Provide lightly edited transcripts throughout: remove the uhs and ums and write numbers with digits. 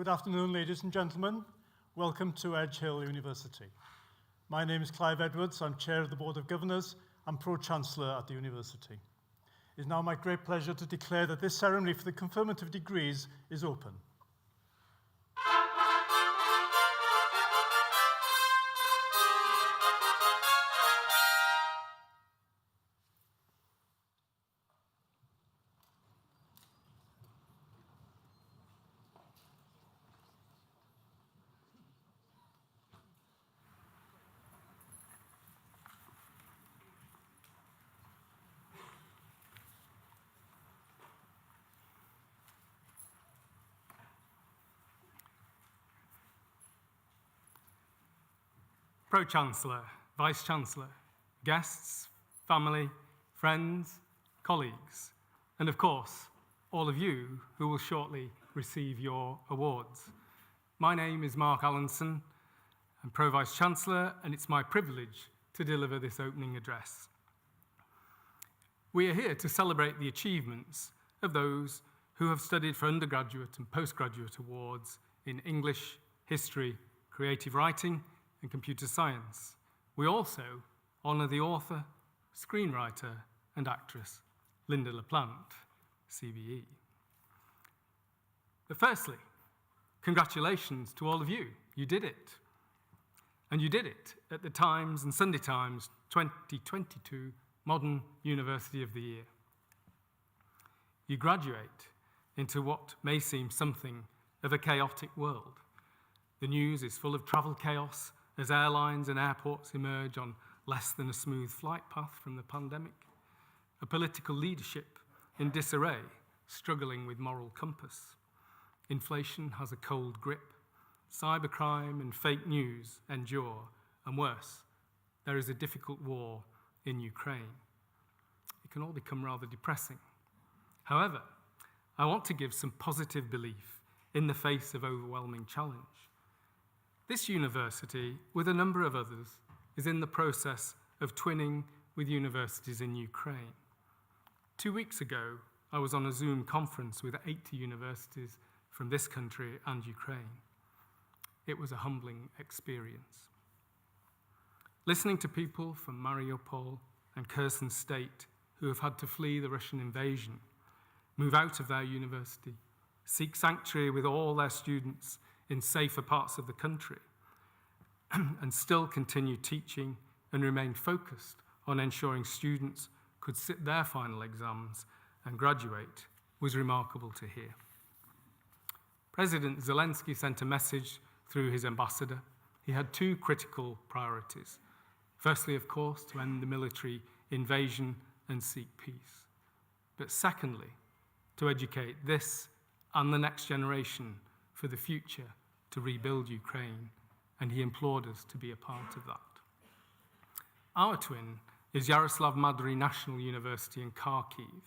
Good afternoon, ladies and gentlemen. Welcome to Edge Hill University. My name is Clive Edwards. I'm Chair of the Board of Governors and Pro-Chancellor at the University. It is now my great pleasure to declare that this ceremony for the conferment of degrees is open. Pro-Chancellor, Vice-Chancellor, guests, family, friends, colleagues, and of course, all of you who will shortly receive your awards. My name is Mark Allinson. I'm Pro-Vice-Chancellor, and it's my privilege to deliver this opening address. We are here to celebrate the achievements of those who have studied for undergraduate and postgraduate awards in English, history, creative writing, and computer science. We also honour the author, screenwriter, and actress, Lynda La Plante, CBE. But firstly, congratulations to all of you. You did it. And you did it at the Times and Sunday Times 2022 Modern University of the Year. You graduate into what may seem something of a chaotic world. The news is full of travel chaos as airlines and airports emerge on less than a smooth flight path from the pandemic, a political leadership in disarray, struggling with moral compass. Inflation has a cold grip, cybercrime and fake news endure, and worse, there is a difficult war in Ukraine. It can all become rather depressing. However, I want to give some positive belief in the face of overwhelming challenge. This university, with a number of others, is in the process of twinning with universities in Ukraine. 2 weeks ago, I was on a Zoom conference with 80 universities from this country and Ukraine. It was a humbling experience. Listening to people from Mariupol and Kherson State who have had to flee the Russian invasion, move out of their university, seek sanctuary with all their students in safer parts of the country, and still continue teaching and remain focused on ensuring students could sit their final exams and graduate was remarkable to hear. President Zelensky sent a message through his ambassador. He had two critical priorities. Firstly, of course, to end the military invasion and seek peace. But secondly, to educate this and the next generation for the future to rebuild Ukraine, and he implored us to be a part of that. Our twin is Yaroslav Madry National University in Kharkiv,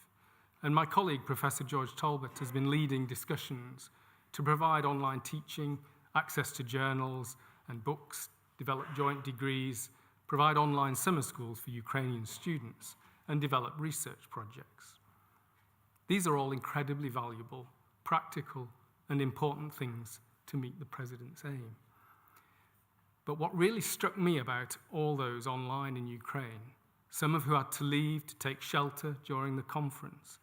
and my colleague, Professor George Talbot, has been leading discussions to provide online teaching, access to journals and books, develop joint degrees, provide online summer schools for Ukrainian students, and develop research projects. These are all incredibly valuable, practical, and important things to meet the President's aim. But what really struck me about all those online in Ukraine, some of who had to leave to take shelter during the conference,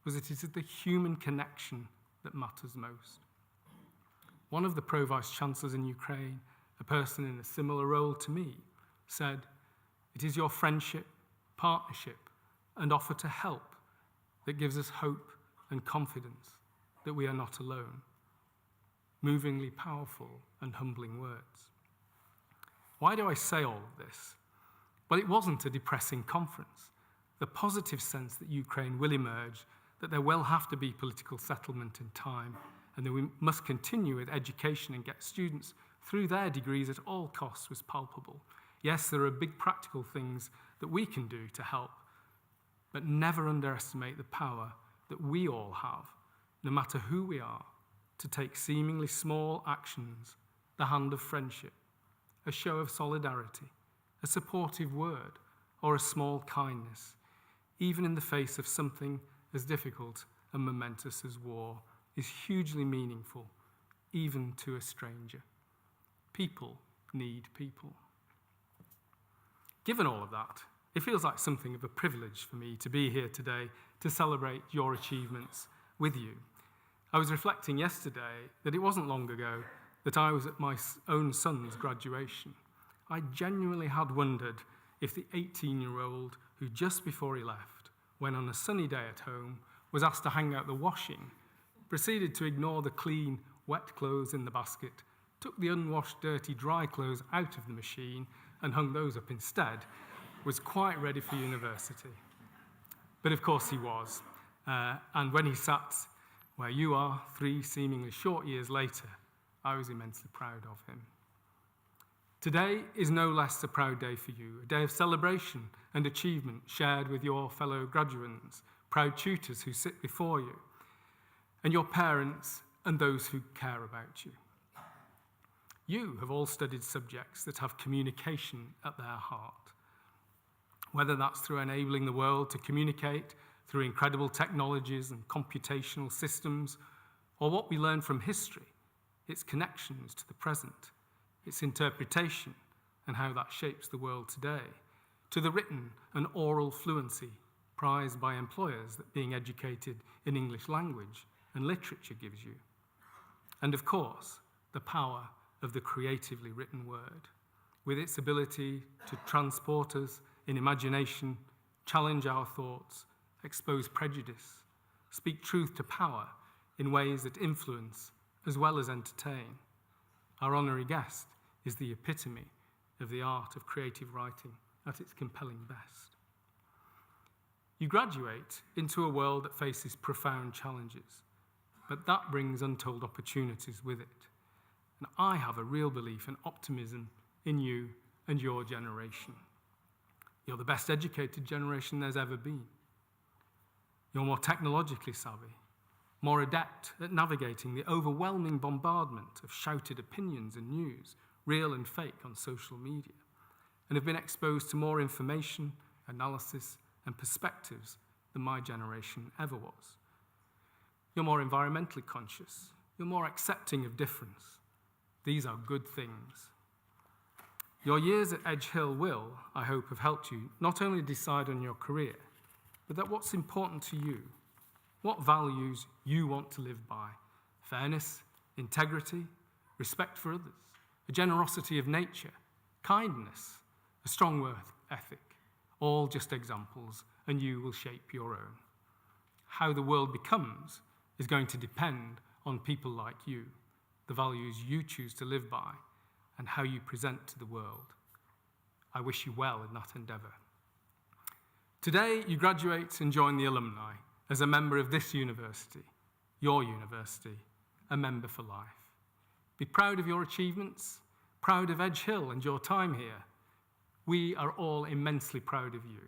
was that it is the human connection that matters most. One of the Pro-Vice-Chancellors in Ukraine, a person in a similar role to me, said, "It is your friendship, partnership, and offer to help that gives us hope and confidence that we are not alone." Movingly powerful and humbling words. Why do I say all of this? Well, it wasn't a depressing conference. The positive sense that Ukraine will emerge, that there will have to be political settlement in time, and that we must continue with education and get students through their degrees at all costs was palpable. Yes, there are big practical things that we can do to help, but never underestimate the power that we all have, no matter who we are, to take seemingly small actions, the hand of friendship, a show of solidarity, a supportive word, or a small kindness, even in the face of something as difficult and momentous as war, is hugely meaningful, even to a stranger. People need people. Given all of that, it feels like something of a privilege for me to be here today to celebrate your achievements with you. I was reflecting yesterday that it wasn't long ago that I was at my own son's graduation. I genuinely had wondered if the 18-year-old who just before he left, when on a sunny day at home, was asked to hang out the washing, proceeded to ignore the clean, wet clothes in the basket, took the unwashed, dirty, dry clothes out of the machine and hung those up instead, was quite ready for university. But of course he was. And when he sat where you are 3 seemingly short years later, I was immensely proud of him. Today is no less a proud day for you, a day of celebration and achievement shared with your fellow graduates, proud tutors who sit before you, and your parents and those who care about you. You have all studied subjects that have communication at their heart, whether that's through enabling the world to communicate through incredible technologies and computational systems, or what we learn from history, its connections to the present, its interpretation and how that shapes the world today, to the written and oral fluency prized by employers that being educated in English language and literature gives you. And of course, the power of the creatively written word, with its ability to transport us in imagination, challenge our thoughts, expose prejudice, speak truth to power in ways that influence as well as entertain. Our honorary guest is the epitome of the art of creative writing at its compelling best. You graduate into a world that faces profound challenges, but that brings untold opportunities with it. And I have a real belief and optimism in you and your generation. You're the best educated generation there's ever been. You're more technologically savvy, more adept at navigating the overwhelming bombardment of shouted opinions and news, real and fake, on social media, and have been exposed to more information, analysis, and perspectives than my generation ever was. You're more environmentally conscious. You're more accepting of difference. These are good things. Your years at Edge Hill will, I hope, have helped you not only decide on your career, but that what's important to you, what values you want to live by: fairness, integrity, respect for others, a generosity of nature, kindness, a strong work ethic, all just examples, and you will shape your own. How the world becomes is going to depend on people like you, the values you choose to live by, and how you present to the world. I wish you well in that endeavour. Today, you graduate and join the alumni as a member of this university, your university, a member for life. Be proud of your achievements, proud of Edge Hill and your time here. We are all immensely proud of you.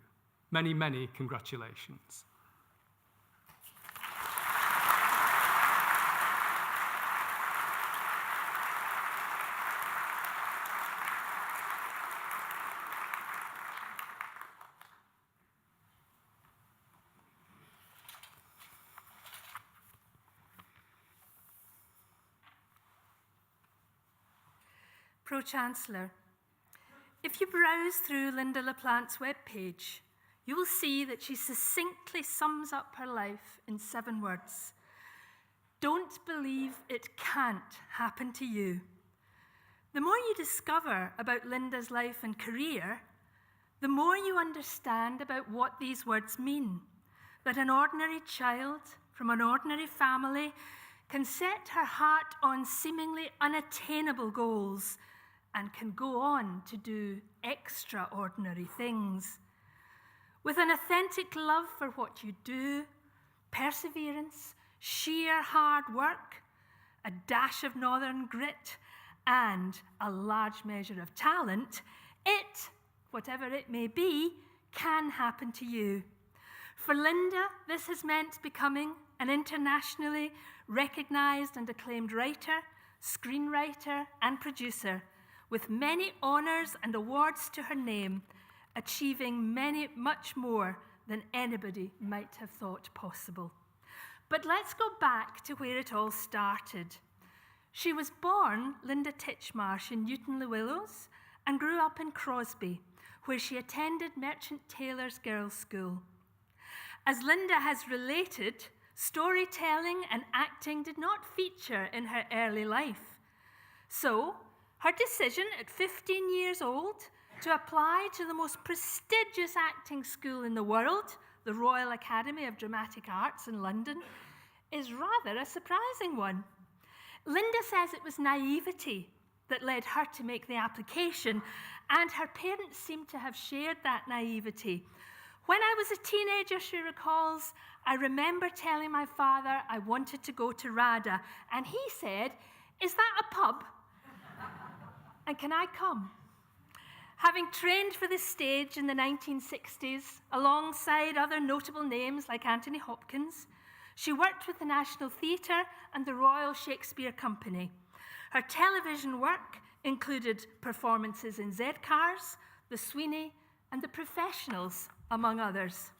Many, many congratulations. Pro-Chancellor, if you browse through Lynda LaPlante's webpage, you will see that she succinctly sums up her life in 7 words. Don't believe it can't happen to you. The more you discover about Lynda's life and career, the more you understand about what these words mean. That an ordinary child from an ordinary family can set her heart on seemingly unattainable goals and can go on to do extraordinary things. With an authentic love for what you do, perseverance, sheer hard work, a dash of northern grit, and a large measure of talent, it, whatever it may be, can happen to you. For Lynda, this has meant becoming an internationally recognized and acclaimed writer, screenwriter, and producer, with many honors and awards to her name, achieving much more than anybody might have thought possible. But let's go back to where it all started. She was born Lynda Titchmarsh in Newton-le-Willows and grew up in Crosby, where she attended Merchant Taylor's Girls' School. As Lynda has related, storytelling and acting did not feature in her early life. So, her decision at 15 years old to apply to the most prestigious acting school in the world, the Royal Academy of Dramatic Arts in London, is rather a surprising one. Lynda says it was naivety that led her to make the application, and her parents seem to have shared that naivety. When I was a teenager, she recalls, I remember telling my father I wanted to go to RADA, and he said, "Is that a pub? And can I come?" Having trained for the stage in the 1960s, alongside other notable names like Anthony Hopkins, she worked with the National Theatre and the Royal Shakespeare Company. Her television work included performances in Z-Cars, The Sweeney, and The Professionals, among others.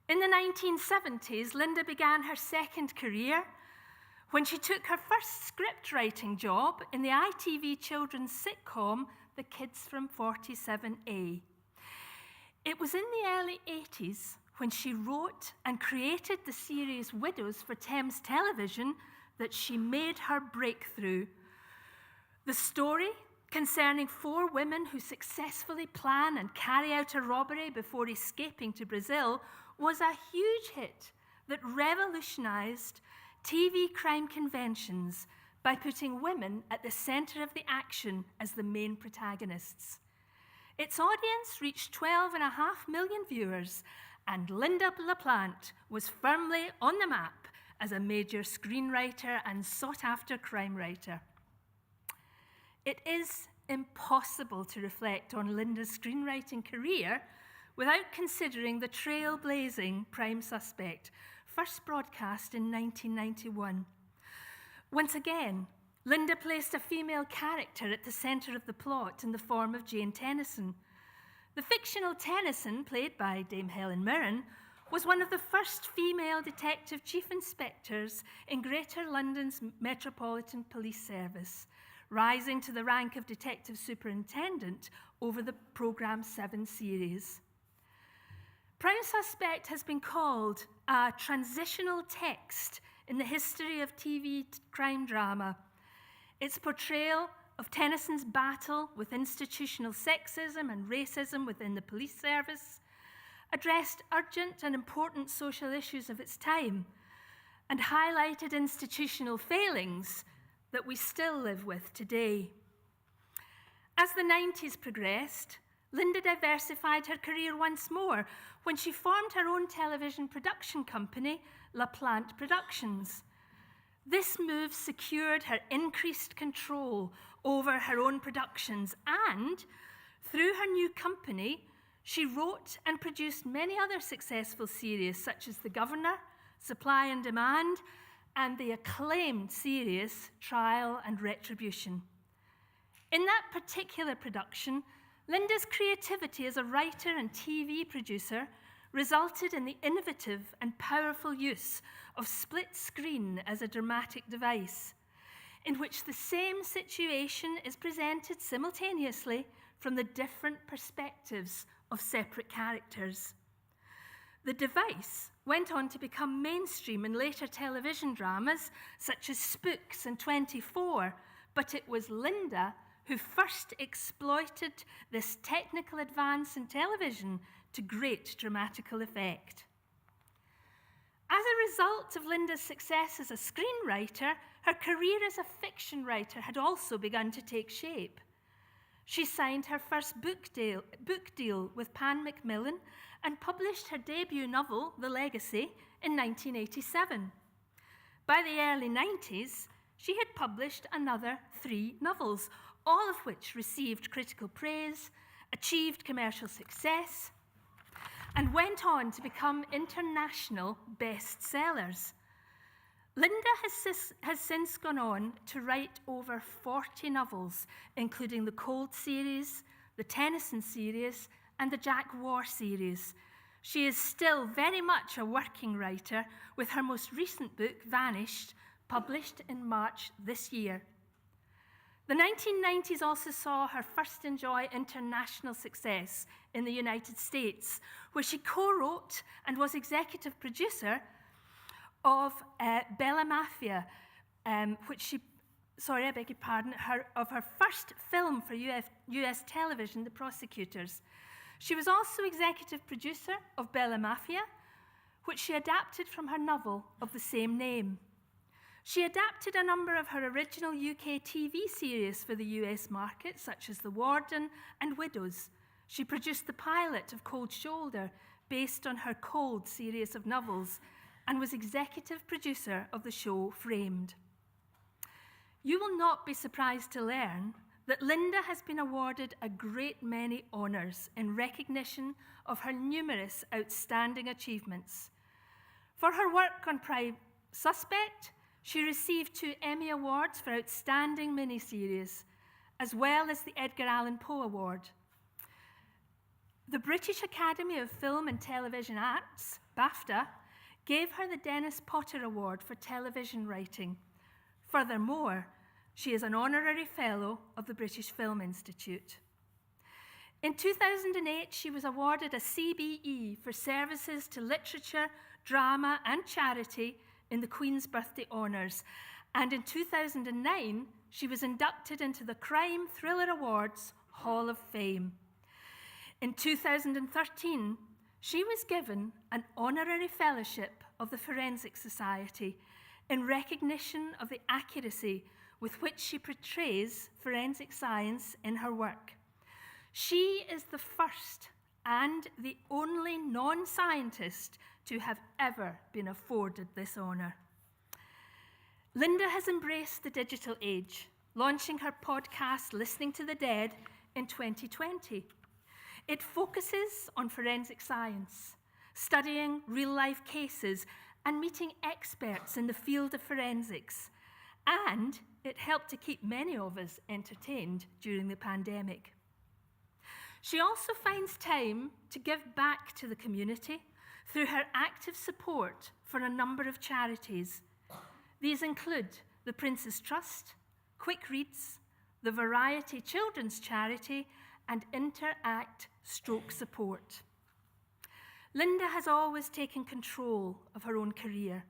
In the 1970s, Lynda began her second career when she took her first script writing job in the ITV children's sitcom, The Kids from 47A. It was in the early 80s when she wrote and created the series Widows for Thames Television that she made her breakthrough. The story, concerning 4 women who successfully plan and carry out a robbery before escaping to Brazil, was a huge hit that revolutionized TV crime conventions by putting women at the center of the action as the main protagonists. Its audience reached 12.5 million viewers, and Lynda LaPlante was firmly on the map as a major screenwriter and sought-after crime writer. It is impossible to reflect on Lynda's screenwriting career without considering the trailblazing Prime Suspect, first broadcast in 1991. Once again, Lynda placed a female character at the center of the plot in the form of Jane Tennyson. The fictional Tennyson, played by Dame Helen Mirren, was one of the first female detective chief inspectors in Greater London's Metropolitan Police Service, rising to the rank of detective superintendent over the programme's 7 series. Prime Suspect has been called a transitional text in the history of TV crime drama. Its portrayal of Tennyson's battle with institutional sexism and racism within the police service addressed urgent and important social issues of its time and highlighted institutional failings that we still live with today. As the 90s progressed, Lynda diversified her career once more when she formed her own television production company, LaPlante Productions. This move secured her increased control over her own productions, and through her new company, she wrote and produced many other successful series such as The Governor, Supply and Demand, and the acclaimed series Trial and Retribution. In that particular production, Lynda's creativity as a writer and TV producer resulted in the innovative and powerful use of split screen as a dramatic device. in which the same situation is presented simultaneously from the different perspectives of separate characters. The device went on to become mainstream in later television dramas such as Spooks and 24, but it was Linda who first exploited this technical advance in television to great dramatical effect. As a result of Linda's success as a screenwriter, her career as a fiction writer had also begun to take shape. She signed her first book deal with Pan Macmillan and published her debut novel, The Legacy, in 1987. By the early 90s, she had published another 3 novels, all of which received critical praise, achieved commercial success, and went on to become international bestsellers. Linda has since gone on to write over 40 novels, including the Cold series, the Tennyson series, and the Jack Warr series. She is still very much a working writer, with her most recent book, Vanished, published in March this year. The 1990s also saw her first enjoy international success in the United States, where she co-wrote and was executive producer of Bella Mafia, of her first film for US television, The Prosecutors. She was also executive producer of Bella Mafia, which she adapted from her novel of the same name. She adapted a number of her original UK TV series for the US market, such as The Warden and Widows. She produced the pilot of Cold Shoulder, based on her Cold series of novels, and was executive producer of the show Framed. You will not be surprised to learn that Linda has been awarded a great many honours in recognition of her numerous outstanding achievements. For her work on Prime Suspect, she received 2 Emmy Awards for Outstanding Miniseries, as well as the Edgar Allan Poe Award. The British Academy of Film and Television Arts, BAFTA, gave her the Dennis Potter Award for television writing. Furthermore, she is an honorary fellow of the British Film Institute. In 2008, she was awarded a CBE for services to literature, drama, and charity in the Queen's Birthday Honours. And in 2009, she was inducted into the Crime Thriller Awards Hall of Fame. In 2013, she was given an honorary fellowship of the Forensic Society in recognition of the accuracy with which she portrays forensic science in her work. She is the first and the only non-scientist to have ever been afforded this honour. Linda has embraced the digital age, launching her podcast, Listening to the Dead, in 2020. It focuses on forensic science, studying real-life cases and meeting experts in the field of forensics. And it helped to keep many of us entertained during the pandemic. She also finds time to give back to the community through her active support for a number of charities. These include the Prince's Trust, Quick Reads, the Variety Children's Charity, and Interact Stroke Support. Linda has always taken control of her own career,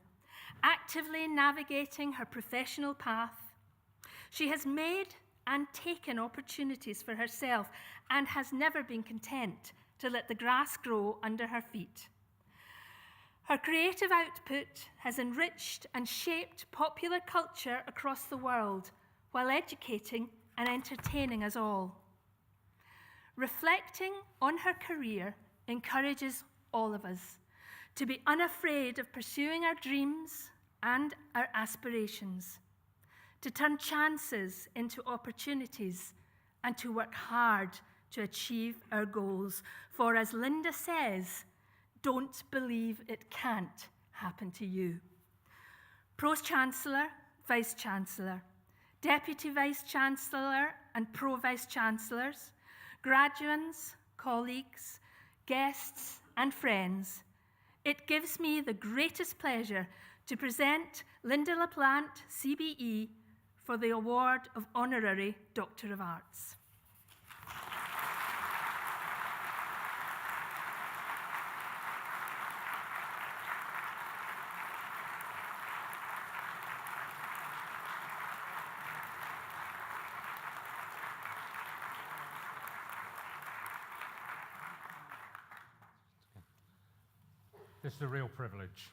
actively navigating her professional path. She has made and taken opportunities for herself and has never been content to let the grass grow under her feet. Her creative output has enriched and shaped popular culture across the world while educating and entertaining us all. Reflecting on her career encourages all of us to be unafraid of pursuing our dreams and our aspirations, to turn chances into opportunities, and to work hard to achieve our goals. For as Linda says, don't believe it can't happen to you. Pro-Chancellor, Vice-Chancellor, Deputy Vice-Chancellor and Pro-Vice-Chancellors, graduands, colleagues, guests and friends, it gives me the greatest pleasure to present Lynda LaPlante, CBE, for the award of Honorary Doctor of Arts. This is a real privilege.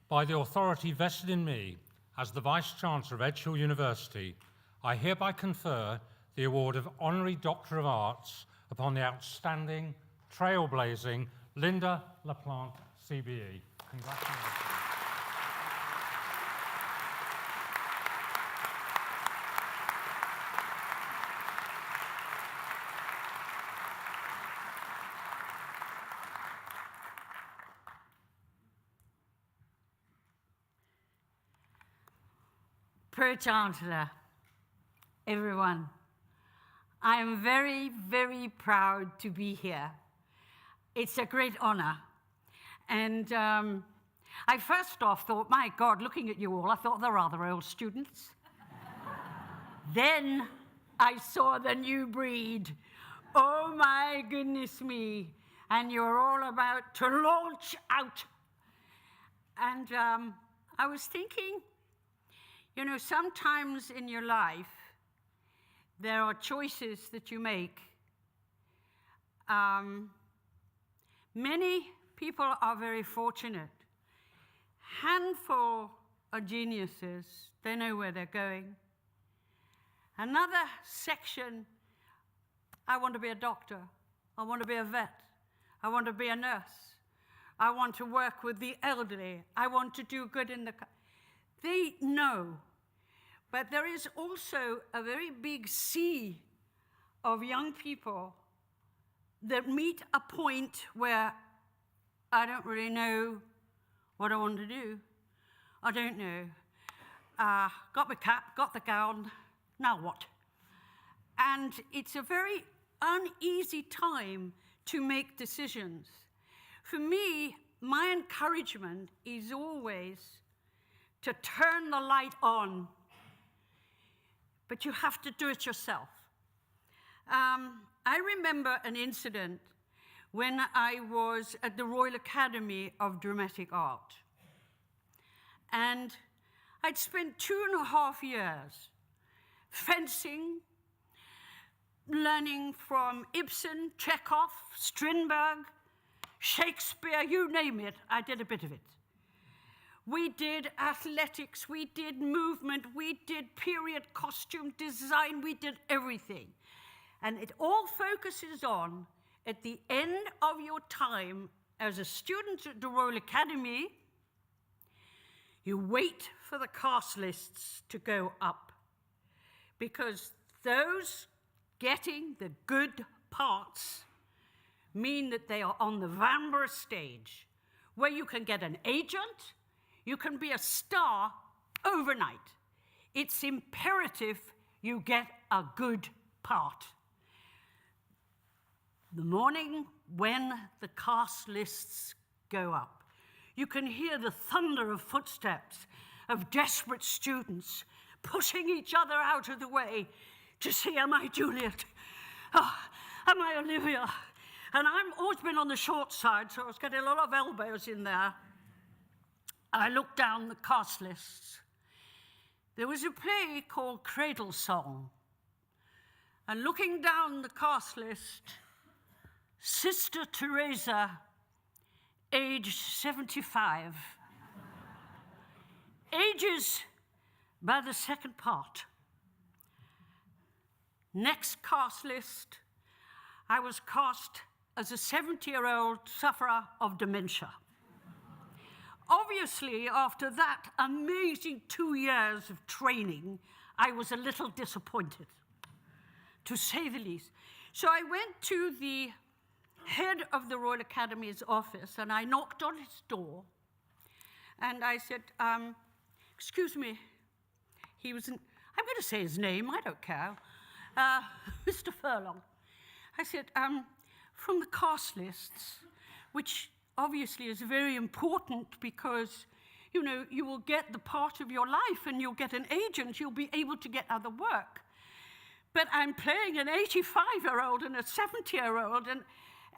By the authority vested in me as the Vice-Chancellor of Edge Hill University, I hereby confer the award of Honorary Doctor of Arts upon the outstanding, trailblazing Linda LaPlante, CBE. Congratulations. Pro-Chancellor, everyone, I am very, very proud to be here. It's a great honor. And I first off thought, my God, looking at you all, I thought they're rather old students. Then I saw the new breed. Oh my goodness me. And you're all about to launch out. And I was thinking, you know, sometimes in your life, there are choices that you make. Many people are very fortunate. Handful are geniuses. They know where they're going. Another section, I want to be a doctor. I want to be a vet. I want to be a nurse. I want to work with the elderly. I want to do good in the... They know. But there is also a very big sea of young people that meet a point where I don't really know what I want to do. I don't know. Got my cap, got the gown, now what? And it's a very uneasy time to make decisions. For me, my encouragement is always to turn the light on, but you have to do it yourself. I remember an incident when I was at the Royal Academy of Dramatic Art. And I'd spent 2.5 years fencing, learning from Ibsen, Chekhov, Strindberg, Shakespeare, you name it, I did a bit of it. We did athletics, we did movement, we did period costume design, we did everything. And it all focuses on, at the end of your time as a student at the Royal Academy, you wait for the cast lists to go up. Because those getting the good parts mean that they are on the Vanbrugh stage, where you can get an agent, you can be a star overnight. It's imperative you get a good part. The morning when the cast lists go up, you can hear the thunder of footsteps of desperate students pushing each other out of the way to see, am I Juliet? Oh, am I Olivia? And I've always been on the short side, so I was getting a lot of elbows in there. I looked down the cast lists. There was a play called Cradle Song. And looking down the cast list, Sister Teresa, age 75. Ages by the second part. Next cast list, I was cast as a 70-year-old sufferer of dementia. Obviously, after that amazing 2 years of training, I was a little disappointed, to say the least. So I went to the head of the Royal Academy's office, and I knocked on his door, and I said, excuse me. He was, I'm going to say his name, I don't care, Mr. Furlong. I said, from the cast lists, which obviously is very important because you will get the part of your life and you'll get an agent, you'll be able to get other work. But I'm playing an 85-year-old and a 70-year-old,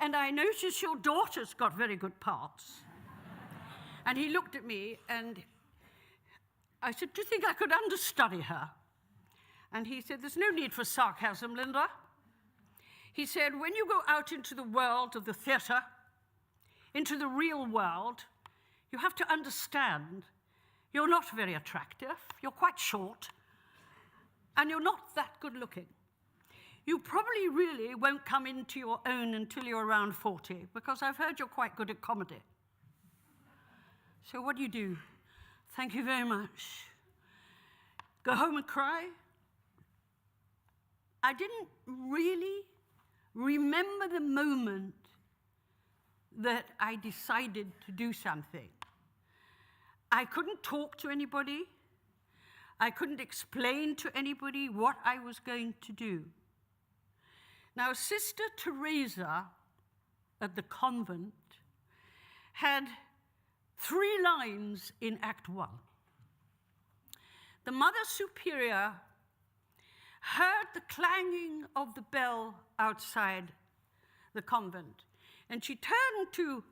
and I notice your daughter's got very good parts. And he looked at me and I said, do you think I could understudy her? And he said, there's no need for sarcasm, Linda. He said, when you go out into the world of the theatre, into the real world, you have to understand you're not very attractive, you're quite short, and you're not that good looking. You probably really won't come into your own until you're around 40, because I've heard you're quite good at comedy. So what do? Thank you very much. Go home and cry? I didn't really remember the moment that I decided to do something. I couldn't talk to anybody. I couldn't explain to anybody what I was going to do. Now, Sister Teresa at the convent had 3 lines in Act 1. The Mother Superior heard the clanging of the bell outside the convent, and she turned to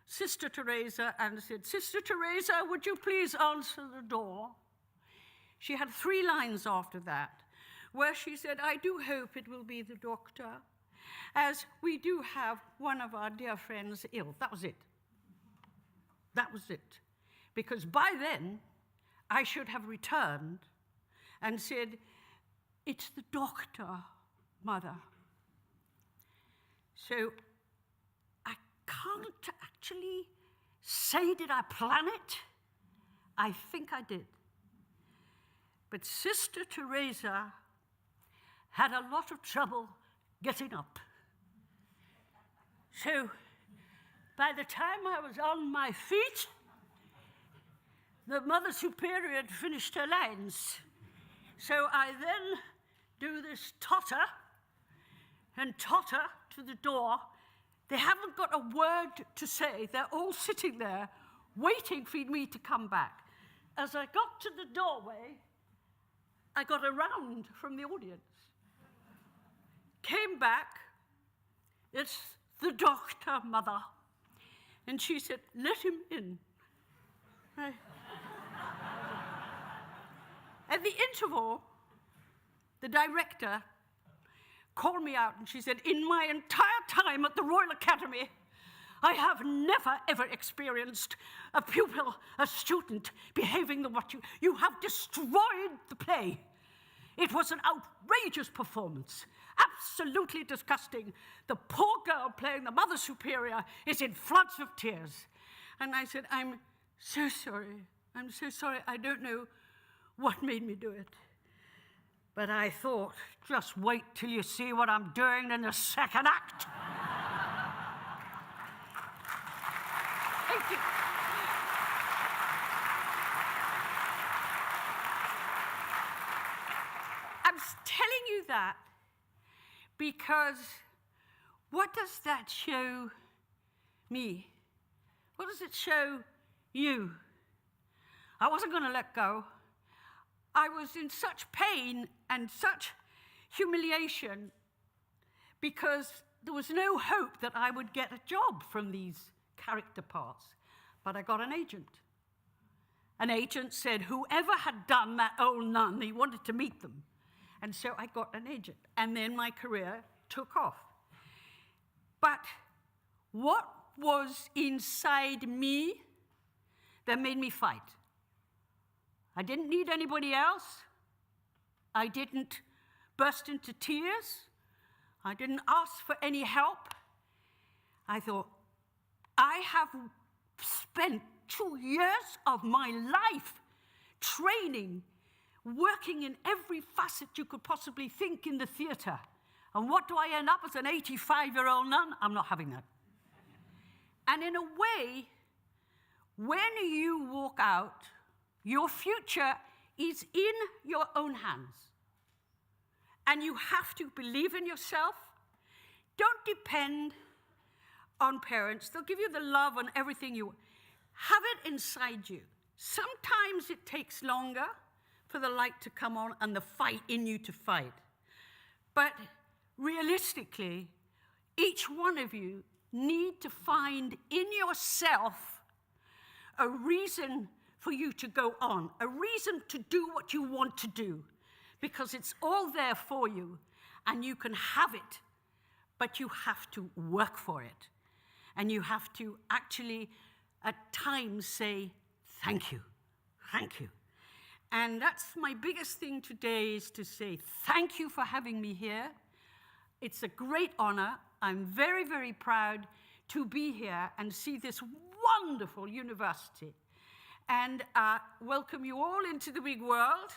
Sister Teresa and said, Sister Teresa, would you please answer the door? She had 3 lines after that, where she said, I do hope it will be the doctor, as we do have one of our dear friends ill. That was it. That was it. Because by then, I should have returned and said, it's the doctor, Mother. So I can't actually say, did I plan it? I think I did. But Sister Teresa had a lot of trouble getting up. So by the time I was on my feet, the Mother Superior had finished her lines. So I then do this totter and totter to the door. They haven't got a word to say. They're all sitting there waiting for me to come back. As I got to the doorway, I got a round from the audience. Came back, it's the doctor, Mother. And she said, let him in. At the interval, the director called me out and she said, in my entire time at the Royal Academy, I have never, ever experienced a pupil, a student, behaving the what you have destroyed the play. It was an outrageous performance, absolutely disgusting. The poor girl playing the Mother Superior is in floods of tears. And I said, I'm so sorry. I'm so sorry. I don't know what made me do it. But I thought, just wait till you see what I'm doing in the second act. Thank you. I'm telling you that because what does that show me? What does it show you? I wasn't going to let go. I was in such pain and such humiliation because there was no hope that I would get a job from these character parts. But I got an agent. An agent said whoever had done that old nun, he wanted to meet them. And so I got an agent. And then my career took off. But what was inside me that made me fight? I didn't need anybody else. I didn't burst into tears. I didn't ask for any help. I thought, I have spent 2 years of my life training, working in every facet you could possibly think in the theatre. And what do I end up as an 85-year-old nun? I'm not having that. And in a way, when you walk out, your future is in your own hands. And you have to believe in yourself. Don't depend on parents. They'll give you the love and everything you want. Have it inside you. Sometimes it takes longer for the light to come on and the fight in you to fight. But realistically, each one of you need to find in yourself a reason for you to go on, a reason to do what you want to do, because it's all there for you and you can have it, but you have to work for it. And you have to actually, at times, say, thank you, thank you. And that's my biggest thing today, is to say thank you for having me here. It's a great honor. I'm very, very proud to be here and see this wonderful university. And welcome you all into the big world.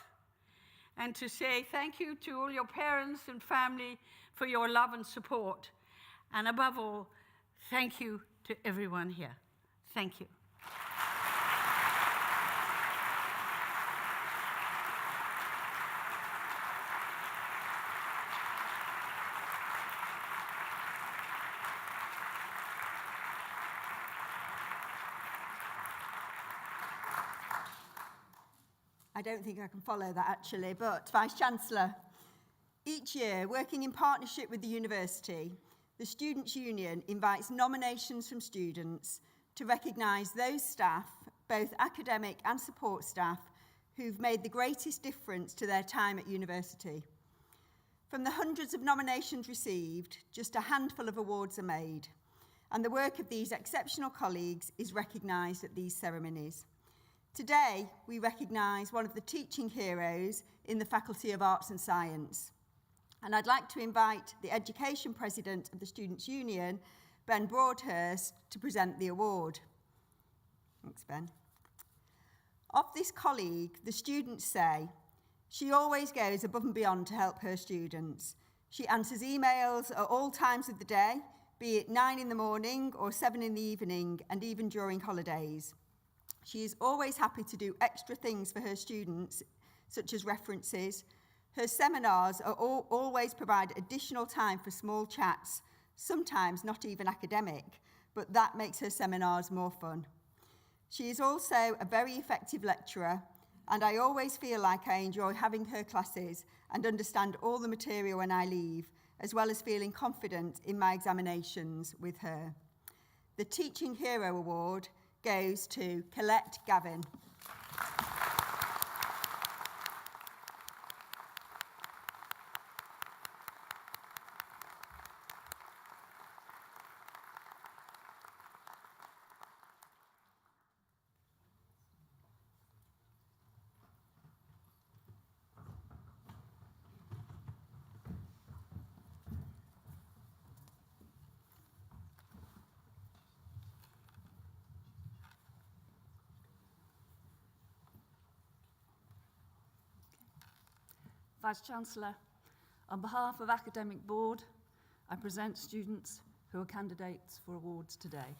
And to say thank you to all your parents and family for your love and support. And above all, thank you to everyone here. Thank you. I don't think I can follow that actually, but Vice-Chancellor, each year, working in partnership with the university, the Students' Union invites nominations from students to recognise those staff, both academic and support staff, who've made the greatest difference to their time at university. From the hundreds of nominations received, just a handful of awards are made, and the work of these exceptional colleagues is recognised at these ceremonies. Today, we recognise one of the teaching heroes in the Faculty of Arts and Science. And I'd like to invite the Education President of the Students' Union, Ben Broadhurst, to present the award. Thanks, Ben. Of this colleague, the students say, she always goes above and beyond to help her students. She answers emails at all times of the day, be it 9 in the morning or 7 in the evening, and even during holidays. She is always happy to do extra things for her students, such as references. Her seminars are always provide additional time for small chats, sometimes not even academic, but that makes her seminars more fun. She is also a very effective lecturer, and I always feel like I enjoy having her classes and understand all the material when I leave, as well as feeling confident in my examinations with her. The Teaching Hero Award goes to Colette Gavin. Vice-Chancellor, on behalf of Academic Board, I present students who are candidates for awards today.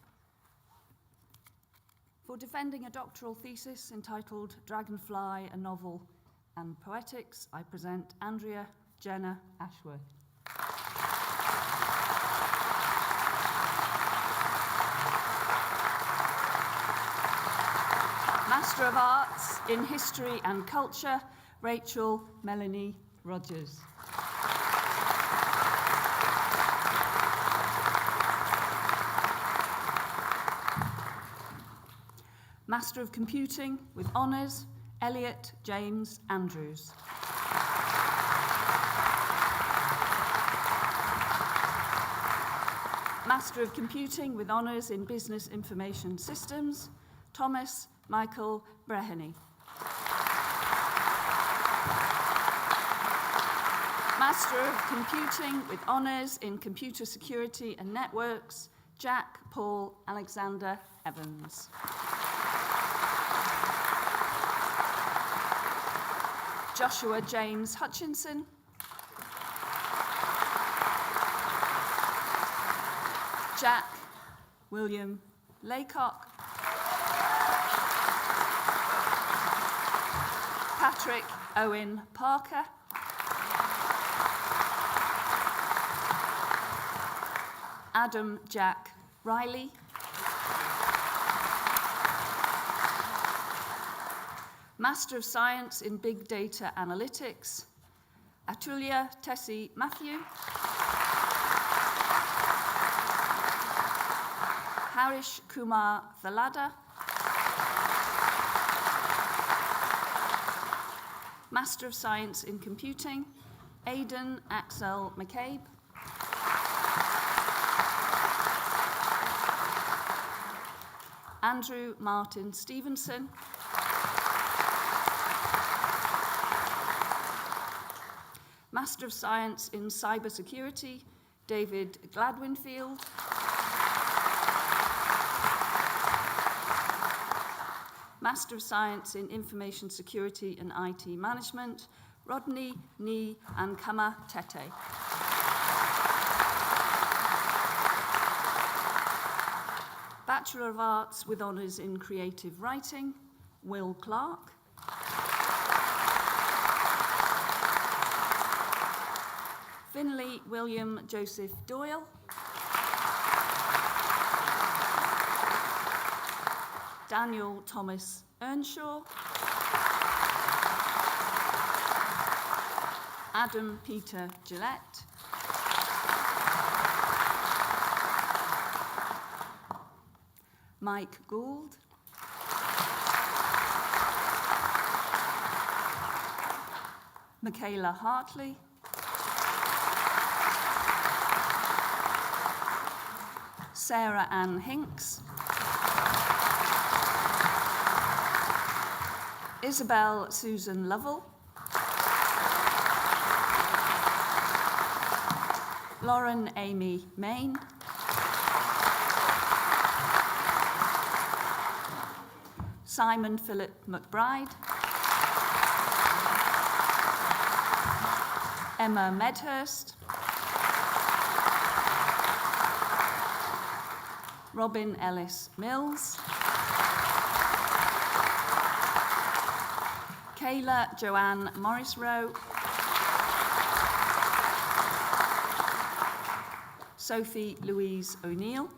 For defending a doctoral thesis entitled Dragonfly, a Novel and Poetics, I present Andrea Jenna Ashworth. Master of Arts in History and Culture, Rachel Melanie Rogers. Master of Computing with Honours, Elliot James Andrews. Master of Computing with Honours in Business Information Systems, Thomas Michael Breheny. Master of Computing with Honours in Computer Security and Networks, Jack Paul Alexander Evans. Joshua James Hutchinson. Jack William Laycock. Patrick Owen Parker. Adam Jack Riley. Master of Science in Big Data Analytics, Atulya Tessie Matthew. Harish Kumar Thalada. Master of Science in Computing, Aidan Axel McCabe. Andrew Martin Stevenson. Master of Science in Cybersecurity, David Gladwinfield. Master of Science in Information Security and IT Management, Rodney Ni Ankama Tete. Bachelor of Arts with Honours in Creative Writing, Will Clark. Finley William Joseph Doyle. Daniel Thomas Earnshaw. Adam Peter Gillette. Mike Gould. Michaela Hartley. Sarah Ann Hinks. Isabel Susan Lovell. Lauren Amy Main. Simon Philip McBride. Emma Medhurst. Robin Ellis Mills. Kayla Joanne Morrisroe. Sophie Louise O'Neill.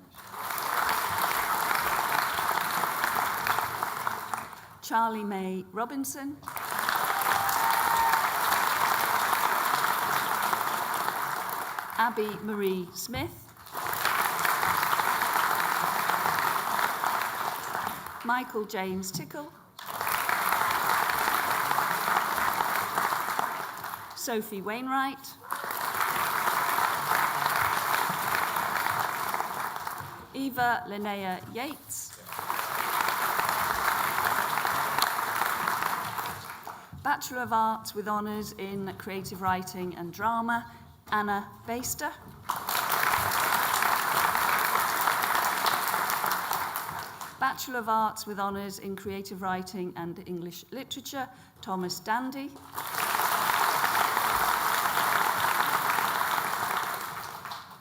Charlie May Robinson. Abby Marie Smith. Michael James Tickle. Sophie Wainwright. Eva Linnea Yates. Bachelor of Arts with Honours in Creative Writing and Drama, Anna Baster. Bachelor of Arts with Honours in Creative Writing and English Literature, Thomas Dandy.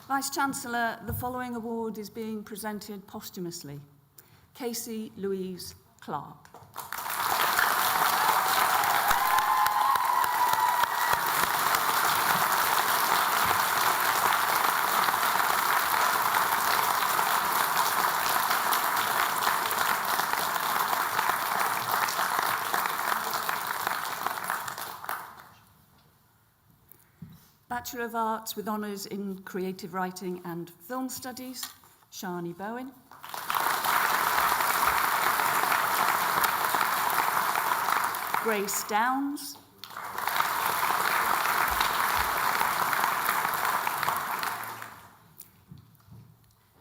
Vice-Chancellor, the following award is being presented posthumously. Casey Louise Clark. Bachelor of Arts with Honours in Creative Writing and Film Studies, Shani Bowen. Grace Downs.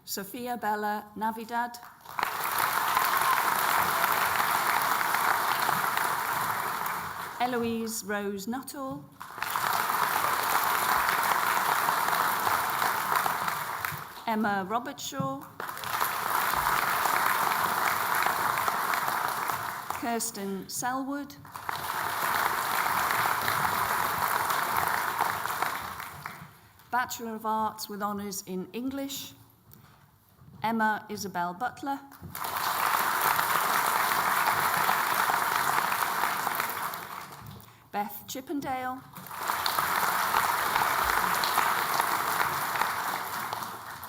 Sophia Bella Navidad. Eloise Rose Nuttall. Emma Robertshaw. Kirsten Selwood. Bachelor of Arts with Honours in English, Emma Isabel Butler. Beth Chippendale.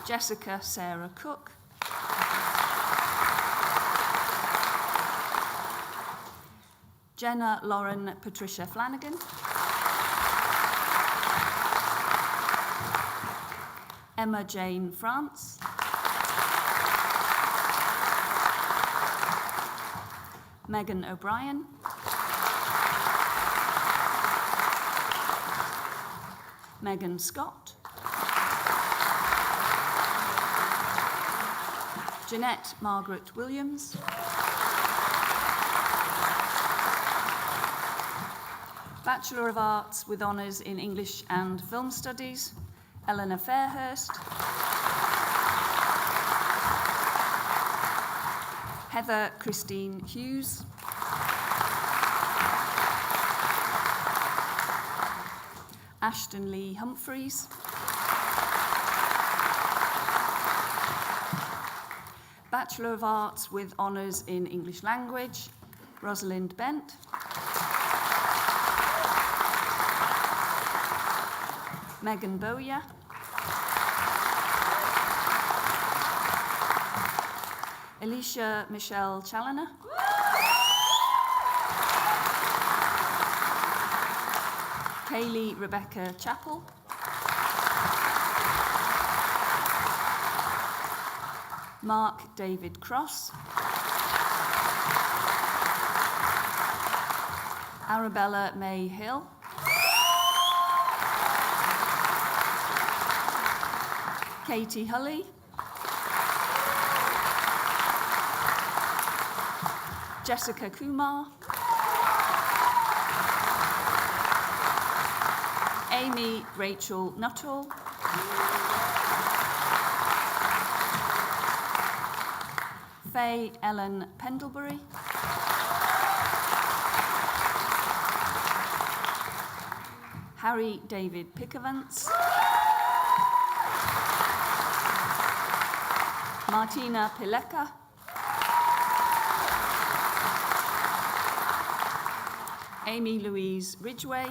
Jessica Sarah Cook. Jenna Lauren Patricia Flanagan. Emma Jane France. Megan O'Brien. Megan Scott. Jeanette Margaret Williams. Bachelor of Arts with honours in English and Film Studies, Eleanor Fairhurst. Heather Christine Hughes. Ashton Lee Humphreys. Bachelor of Arts with honours in English Language, Rosalind Bent. Megan Bowyer. Alicia Michelle Challoner. Kaylee Rebecca Chappell. Mark David Cross. Arabella May Hill. Katie Hulley. Jessica Kumar. Amy Rachel Nuttall. Faye Ellen Pendlebury. Harry David Pickavance. Martina Pileka. Amy Louise Ridgway.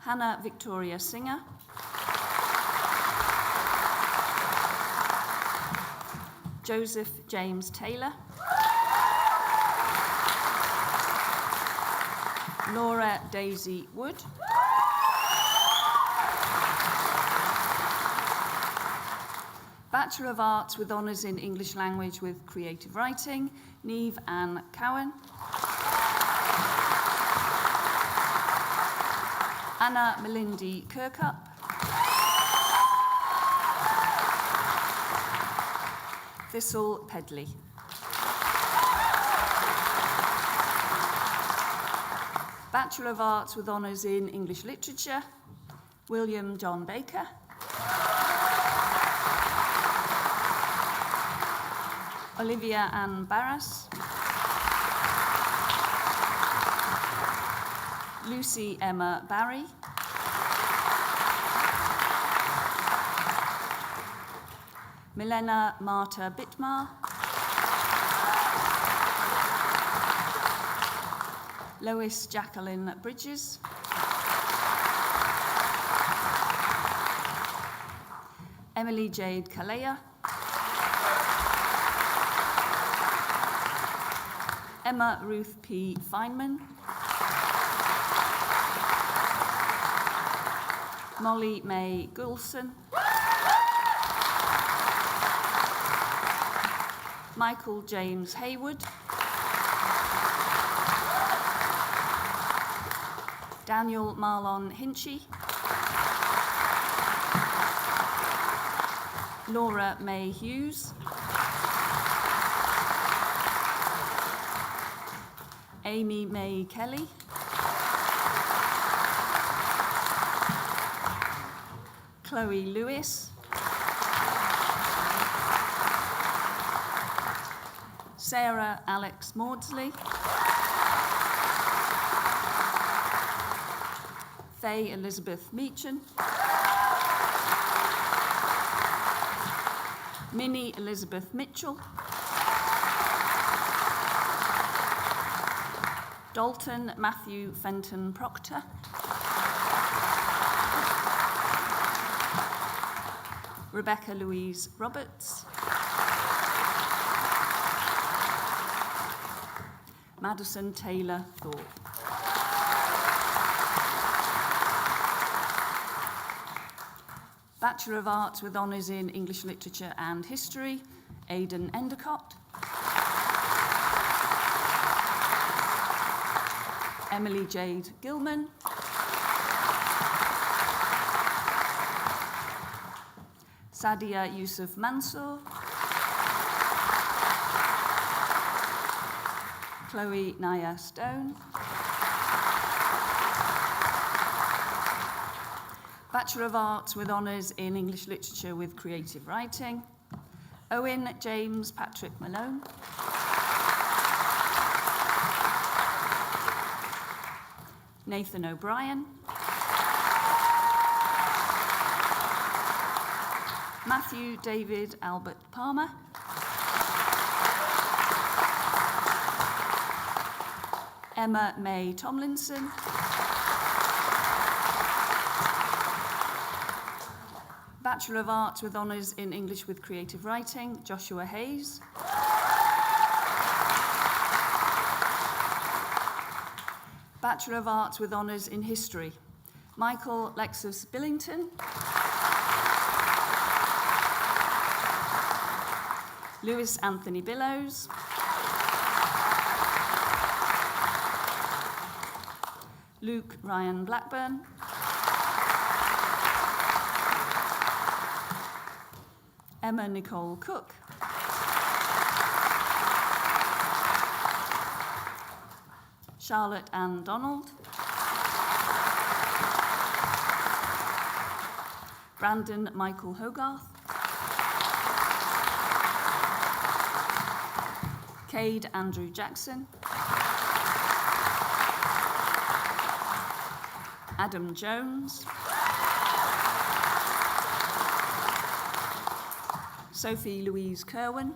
Hannah Victoria Singer. Joseph James Taylor. Laura Daisy Wood. Bachelor of Arts with honours in English Language with Creative Writing, Niamh Ann Cowan. Anna Melindy Kirkup. Thistle Pedley. Bachelor of Arts with honours in English Literature, William John Baker. Olivia Ann Barras. Lucy Emma Barry. Milena Marta Bittmar. Lois Jacqueline Bridges. Emily Jade Kalea. Emma Ruth P. Feynman. Molly May Goulson. Michael James Haywood. Daniel Marlon Hinchy. Laura May Hughes. Amy May Kelly. Chloe Lewis. Sarah Alex Maudsley. Faye Elizabeth Meachin. Minnie Elizabeth Mitchell. Dalton Matthew Fenton Proctor. Rebecca Louise Roberts. Madison Taylor Thorpe. Bachelor of Arts with honours in English Literature and History, Aidan Endicott. Emily Jade Gilman. Sadia Yusuf Mansour. Chloe Naya Stone. Bachelor of Arts with honours in English Literature with Creative Writing, Owen James Patrick Malone. Nathan O'Brien. Matthew David Albert Palmer. Emma May Tomlinson. Bachelor of Arts with honours in English with Creative Writing, Joshua Hayes. Bachelor of Arts with honours in History, Michael Lexus Billington. Lewis Anthony Billows. Luke Ryan Blackburn. Emma Nicole Cook. Charlotte Ann Donald. Brandon Michael Hogarth. Cade Andrew Jackson. Adam Jones. Sophie Louise Kerwin.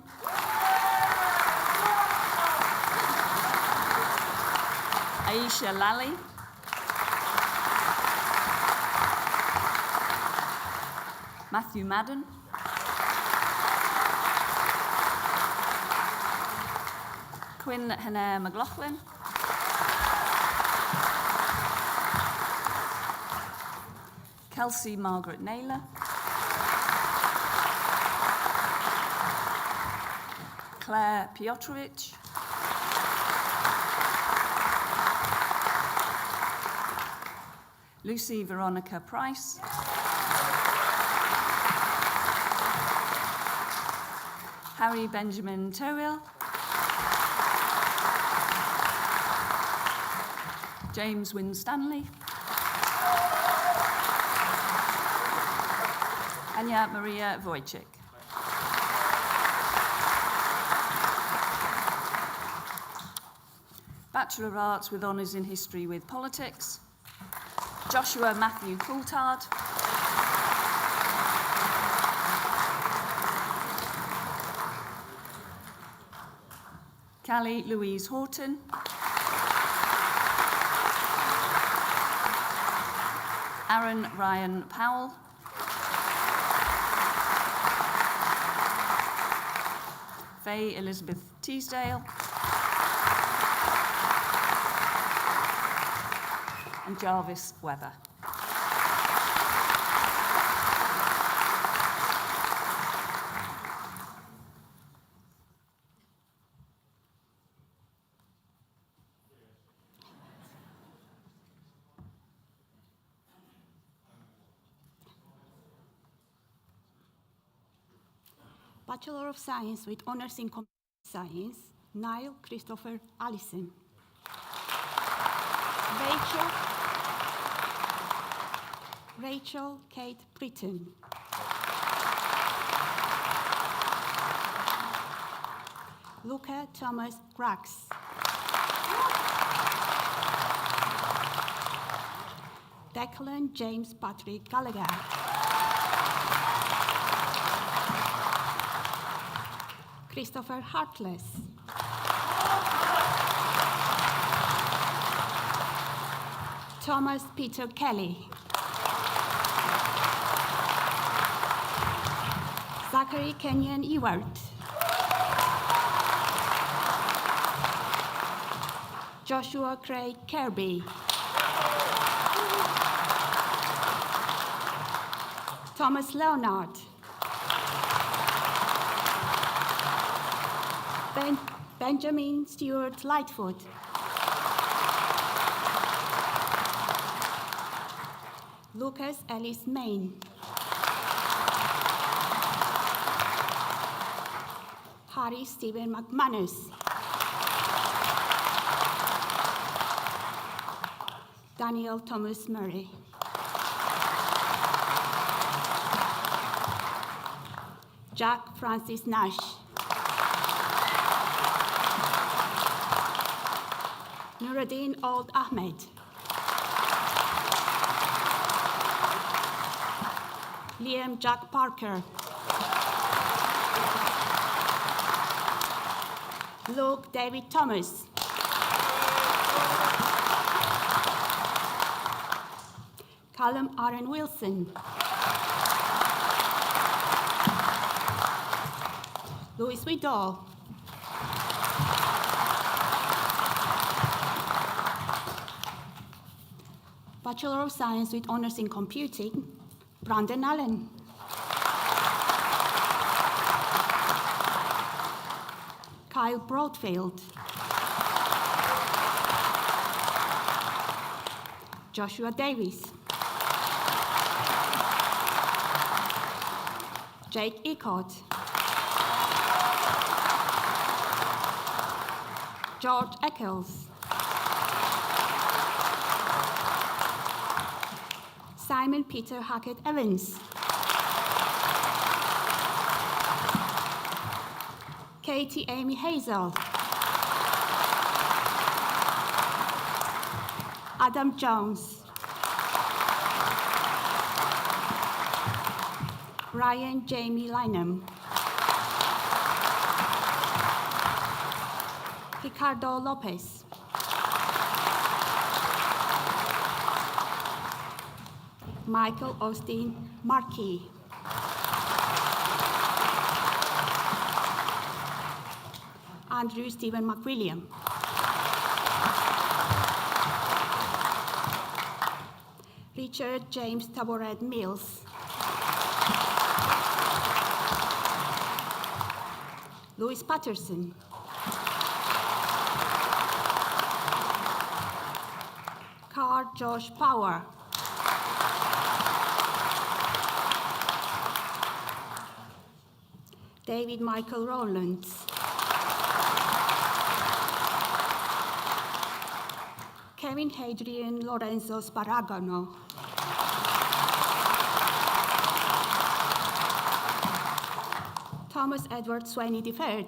Aisha Lally. Matthew Madden. Quinn Hanair McLaughlin. Kelsey Margaret Naylor. Claire Piotrovich. Lucy Veronica Price. Harry Benjamin Towill. James Winstanley. Anya Maria Wojcik. Bachelor of Arts with honours in History with Politics, Joshua Matthew Coulthard. Callie Louise Horton. Aaron Ryan Powell. Faye Elizabeth Teasdale. And Jarvis Weather. Bachelor of Science with honours in Computer Science, Niall Christopher Allison. Rachel Kate Britton. Luca Thomas Grax. Declan James Patrick Gallagher. Christopher Hartless. Thomas Peter Kelly. Zachary Kenyon Ewart. Joshua Craig Kirby. Thomas Leonard. Benjamin Stewart Lightfoot. Lucas Ellis Main. Harry Stephen McManus. Daniel Thomas Murray. Jack Francis Nash. Nuruddin Old Ahmed. Liam Jack Parker. Luke David Thomas. Callum Aaron Wilson. Louis Widall. Bachelor of Science with Honours in Computing, Brandon Allen. Kyle Broadfield. Joshua Davis. Jake Eckott. George Eccles. Simon Peter Hackett Evans. Katie Amy Hazel. Adam Jones. Ryan Jamie Lynham. Ricardo Lopez. Michael Austin Markey. Andrew Stephen McWilliam. Richard James Taboret Mills. Louis Patterson. Carl Josh Power. David Michael Rowlands. Kevin Hadrian Lorenzo Sparagano. Thomas Edward Swaney III.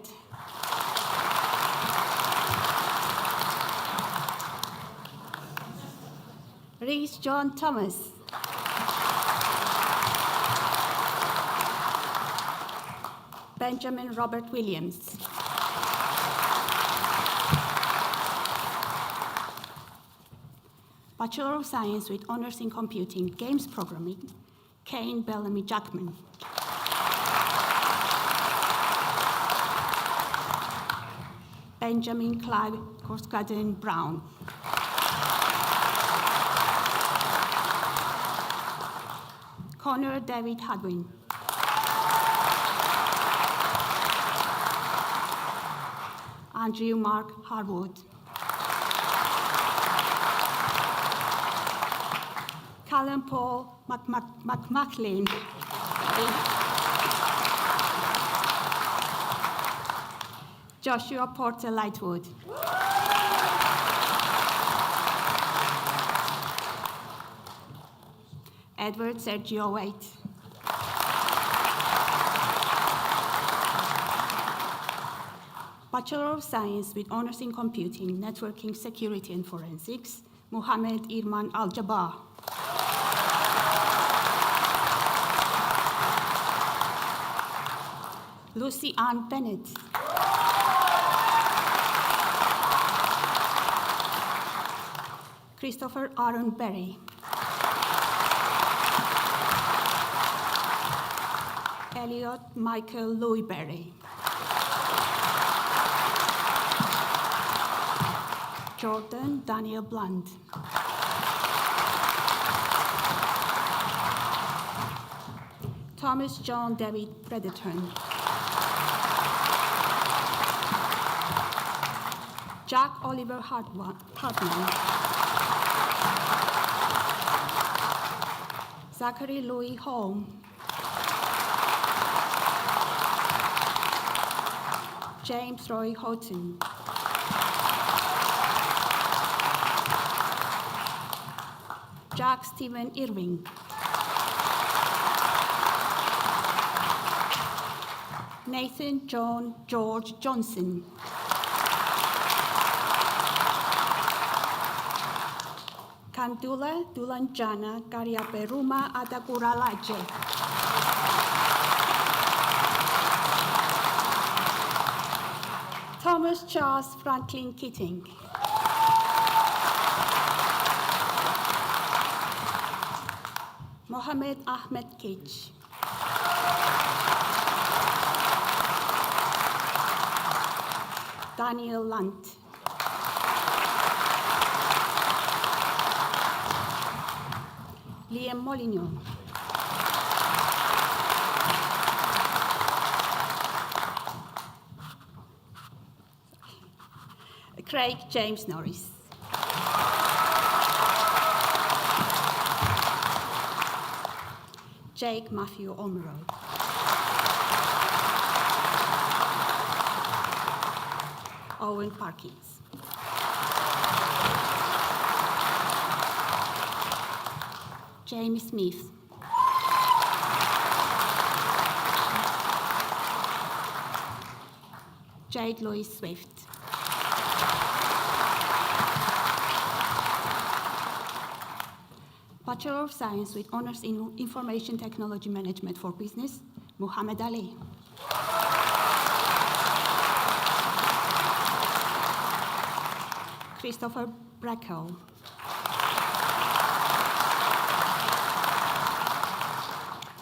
Rhys John Thomas. Benjamin Robert Williams. Bachelor of Science with Honours in Computing, Games Programming, Kane Bellamy Jackman. Benjamin Clive Coscaden Brown. Connor David Hadwin. Andrew Mark Harwood. Callum Paul McMaclean. Joshua Porter Lightwood. Edward Sergio Waite. Bachelor of Science with Honours in Computing, Networking, Security and Forensics, Mohammed Irman Al-Jabbar. Lucy Ann Bennett. Christopher Aaron Berry. Elliot Michael Louis Berry. Jordan Daniel Blunt. Thomas John David Brederton. Jack Oliver Hartman. Zachary Louis Holm. James Roy Houghton. Jack Stephen Irving. Nathan John George Johnson. Kandula Dulanjana Karyaperuma Adakuralaje. Thomas Charles Franklin Keating. Mohammed Ahmed Kich. Daniel Lunt. Liam Molyneux. Craig James Norris. Jake Matthew Omro. Owen Parkins. Jamie Smith. Jade Louis Swift. Bachelor of Science with Honours in Information Technology Management for Business, Muhammad Ali. Christopher Brackel.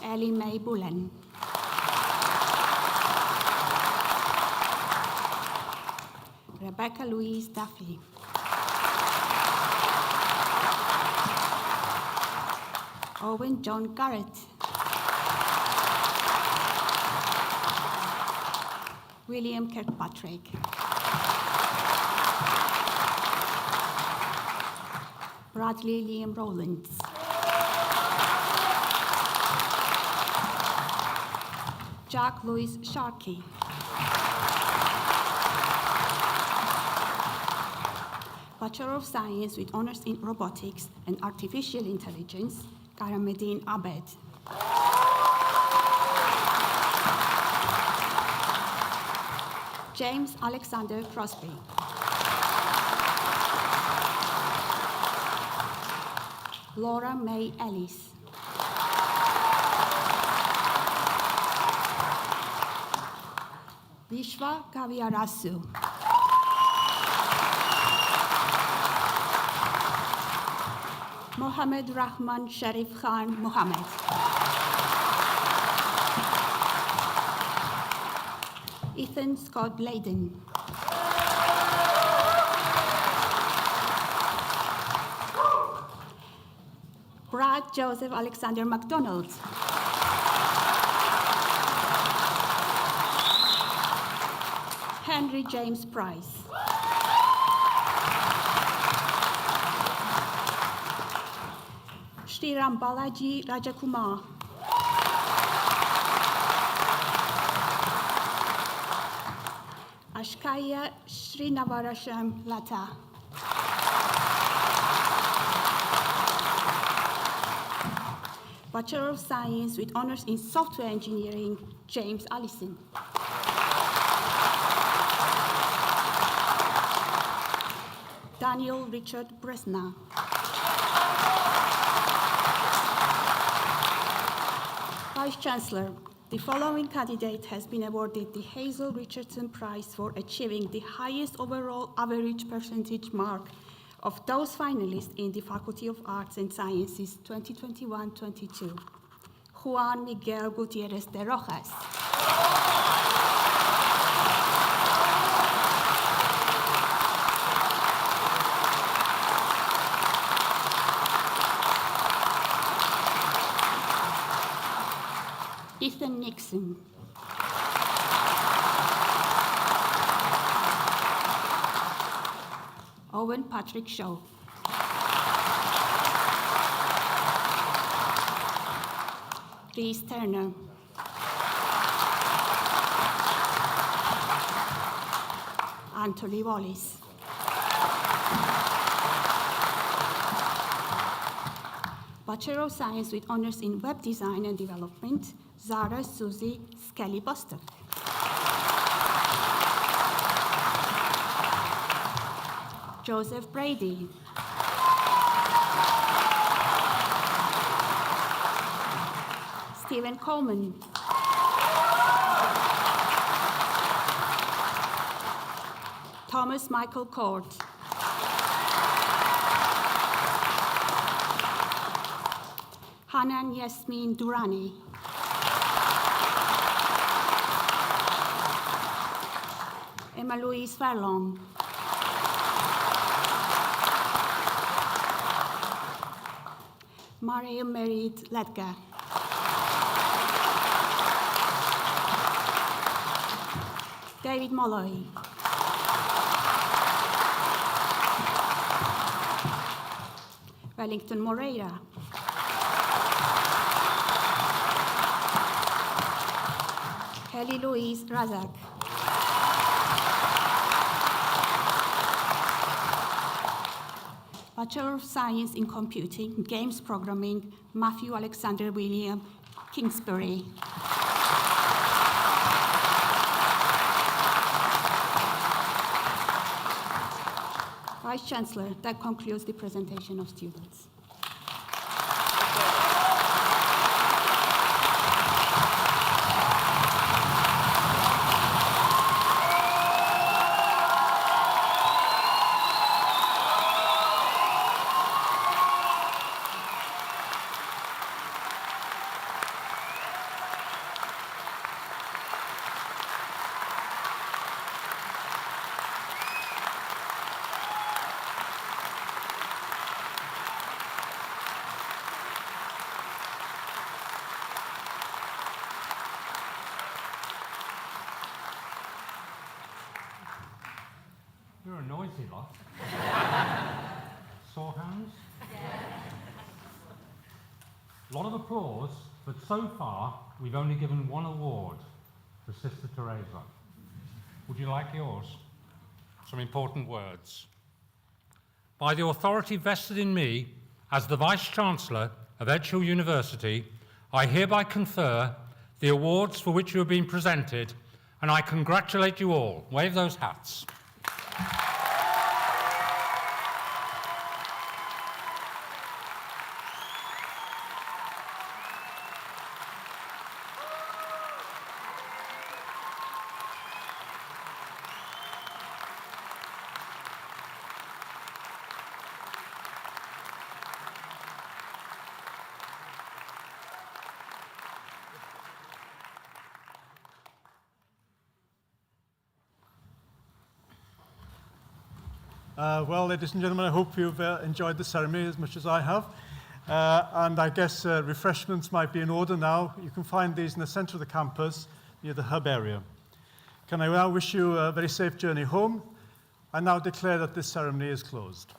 Ellie Mae Bullen. Rebecca Louise Duffy. Owen John Garrett. William Kirkpatrick. Bradley Liam Rowlands. Jack Louis Sharkey. Bachelor of Science with Honours in Robotics and Artificial Intelligence, Karameddin Abed. James Alexander Crosby. Laura May Ellis. Vishwa Kaviarasu. Mohammed Rahman Sharif Khan Mohammed. Ethan Scott Layden. Brad Joseph Alexander McDonald. Henry James Price. Sriram Balaji Rajakumar. Ashkaya Srinavarasham Lata. Bachelor of Science with Honours in Software Engineering, James Allison. Daniel Richard Bresna. Vice Chancellor, the following candidate has been awarded the Hazel Richardson Prize for achieving the highest overall average percentage mark of those finalists in the Faculty of Arts and Sciences 2021-22. Juan Miguel Gutierrez de Rojas. Ethan Nixon. Owen Patrick Shaw. Reese Turner. Anthony Wallis. Bachelor of Science with honors in Web Design and Development, Zara Susie Skelly Bostock. Joseph Brady. Stephen Coleman. Thomas Michael Court. Hanan Yasmin Durrani. Emma Louise Farlong. Maria Merit Ledger. David Molloy. Wellington Moreira. Kelly Louise Razak. Bachelor of Science in Computing, Games Programming, Matthew Alexander William Kingsbury. Vice Chancellor, that concludes the presentation of students. You're a noisy lot. Sore hands? A lot of applause, but so far we've only given one award to Sister Teresa. Would you like yours? Some important words. By the authority vested in me as the Vice-Chancellor of Edgehill University, I hereby confer the awards for which you have been presented, and I congratulate you all. Wave those hats. Well, ladies and gentlemen, I hope you've enjoyed the ceremony as much as I have. And I guess refreshments might be in order now. You can find these in the centre of the campus near the hub area. Can I now wish you a very safe journey home? I now declare that this ceremony is closed.